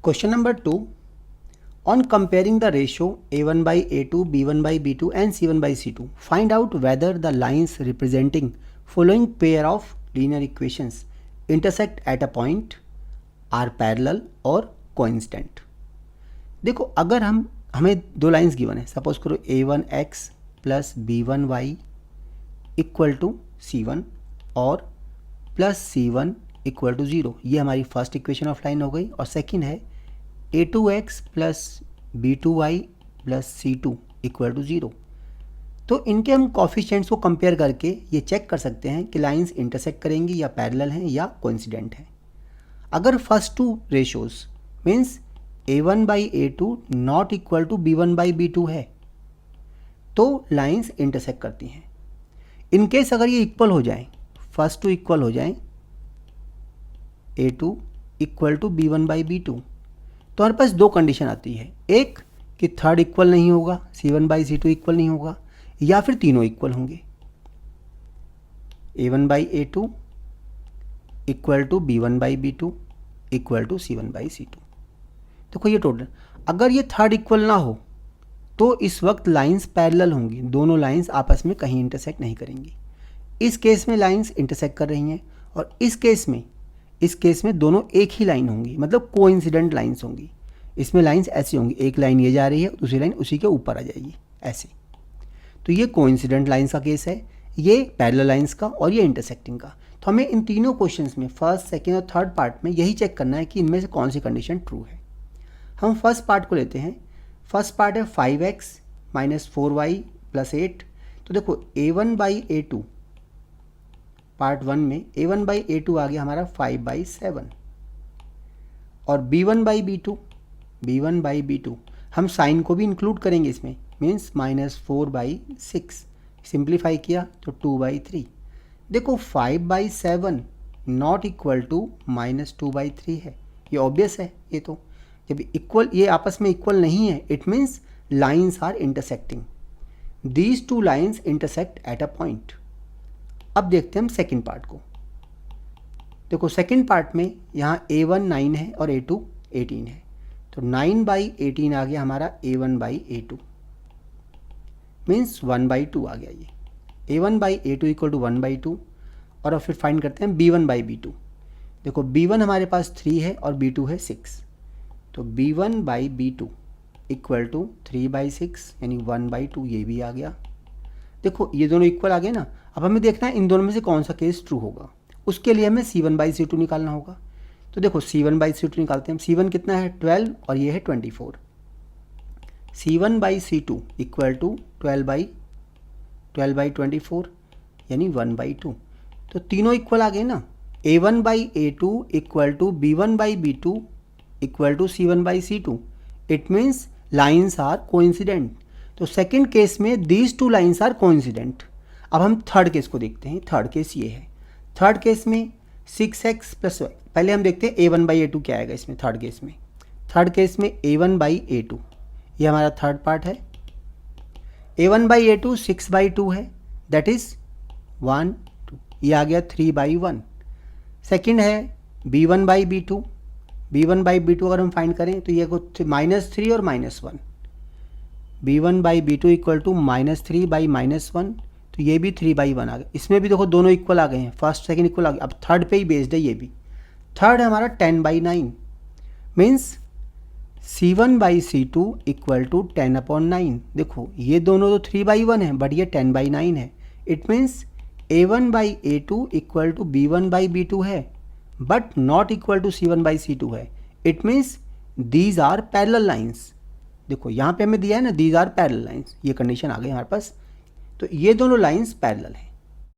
Question number 2. On comparing the ratio A1 by A2, B1 by B2 and C1 by C2, find out whether the lines representing following pair of linear equations intersect at a point, are parallel और coincident. देखो अगर हमें दो lines given है, suppose करो A1x plus B1y equal to C1 और plus C1 equal to 0, ये हमारी फर्स्ट इक्वेशन ऑफ लाइन हो गई. और सेकंड है A2x plus B2y plus C2 equal to 0. तो इनके हम कोफिशिएंट्स को कंपेयर करके ये चेक कर सकते हैं कि लाइंस इंटरसेक्ट करेंगी या पैरेलल हैं या कोइंसिडेंट हैं. अगर first two ratios means A1 by A2 not equal to B1 by B2 है तो लाइंस इंटरसेक्ट करती हैं. इन केस अगर ये इक्वल हो जाए, फर्स्ट टू इक्वल हो जाए A2 equal to B1 by B2, तो हमारे पास दो कंडीशन आती है. एक कि थर्ड इक्वल नहीं होगा, C1 बाई C2 इक्वल नहीं होगा, या फिर तीनों इक्वल होंगे. A1 by A2 equal to B1 by B2 equal to C1 by C2. देखो ये टोटल, अगर ये थर्ड इक्वल ना हो तो इस वक्त लाइंस पैरेलल होंगी, दोनों लाइंस आपस में कहीं इंटरसेक्ट नहीं करेंगी. इस केस में लाइंस इंटरसेक्ट कर रही हैं और इस केस में दोनों एक ही लाइन होंगी, मतलब कोइंसिडेंट लाइंस होंगी. इसमें लाइंस ऐसी होंगी, एक लाइन ये जा रही है, दूसरी लाइन उसी के ऊपर आ जाएगी ऐसे. तो ये कोइंसिडेंट लाइंस का केस है, ये पैरेलल लाइंस का और ये इंटरसेक्टिंग का. तो हमें इन तीनों क्वेश्चंस में फर्स्ट, सेकंड और थर्ड पार्ट में यही चेक करना है कि इनमें से कौन सी कंडीशन ट्रू है. हम फर्स्ट पार्ट को लेते हैं. फर्स्ट पार्ट है 5x माइनस 4y प्लस 8. तो देखो A1 बाई A2 पार्ट 1 में A1 बाई A2 आ गया हमारा 5 बाई 7 और B1 बाई B2 हम साइन को भी इंक्लूड करेंगे इसमें, मीन्स माइनस 4 बाई 6. सिंप्लीफाई किया तो 2 बाई 3. देखो 5 by 7 not equal to minus 2 by 3 है, ये ऑब्वियस है. ये तो जब इक्वल, ये आपस में इक्वल नहीं है, it means lines are intersecting. These two lines intersect at a point. अब देखते हैं हम सेकेंड पार्ट को. देखो सेकेंड पार्ट में यहाँ A1 9 है और A2 18 है, तो 9 बाई 18 आ गया हमारा A1 by A2, means 1 by 2 आ गया. ये A1 by A2 equal to 1 by 2. और अब फिर फाइंड करते हैं B1 बाई B2. देखो B1 हमारे पास 3 है और B2 है 6, तो B1 by B2 equal to 3 by 6 यानी 1 बाई 2, ये भी आ गया. देखो ये दोनों इक्वल आ गए ना. अब हमें देखना है इन दोनों में से कौन सा केस ट्रू होगा. उसके लिए हमें C1 बाई C2 निकालना होगा. तो देखो C1 बाई C2 निकालते हैं. C1 कितना है 12 और ये है 24. C1 by C2 equal to 12 by 24 यानी 1 बाई 2. तो तीनों इक्वल आ गए ना. A1 by A2 equal to B1 by B2 equal to C1 by C2. It means lines are coincident. तो सेकेंड केस में these two lines are coincident. अब हम third case को देखते हैं. थर्ड केस ये है. थर्ड केस में 6x प्लस y, पहले हम देखते हैं A1 बाई A2 क्या आएगा इसमें. थर्ड केस में A1 बाई A2, ये हमारा थर्ड पार्ट है. A1 बाई A2 6 बाई 2 है, दैट इज 1 2, ये आ गया 3 बाई 1. सेकेंड है B1 by B2. B1 by B2 अगर हम फाइंड करें तो ये को -3 और -1. B1 by B2 equal to -3 by -1, तो ये भी 3 बाई 1 आ गया. इसमें भी देखो दोनों इक्वल आ गए हैं, फर्स्ट सेकंड इक्वल आ गए. अब थर्ड पे ही बेस्ड है ये भी. थर्ड है हमारा 10 by 9, means C1 by C2 equal to 10/9. देखो ये दोनों तो 3 बाई 1 है बट ये 10 बाई 9 है. It means A1 by A2 equal to B1 by B2 है but not equal to C1 by C2 है. It means these are parallel lines. देखो यहाँ पे हमें दिया है ना, दीज आर पैरेलल लाइन्स, ये कंडीशन आ गई हमारे पास. तो ये दोनों लाइन्स पैरेलल हैं.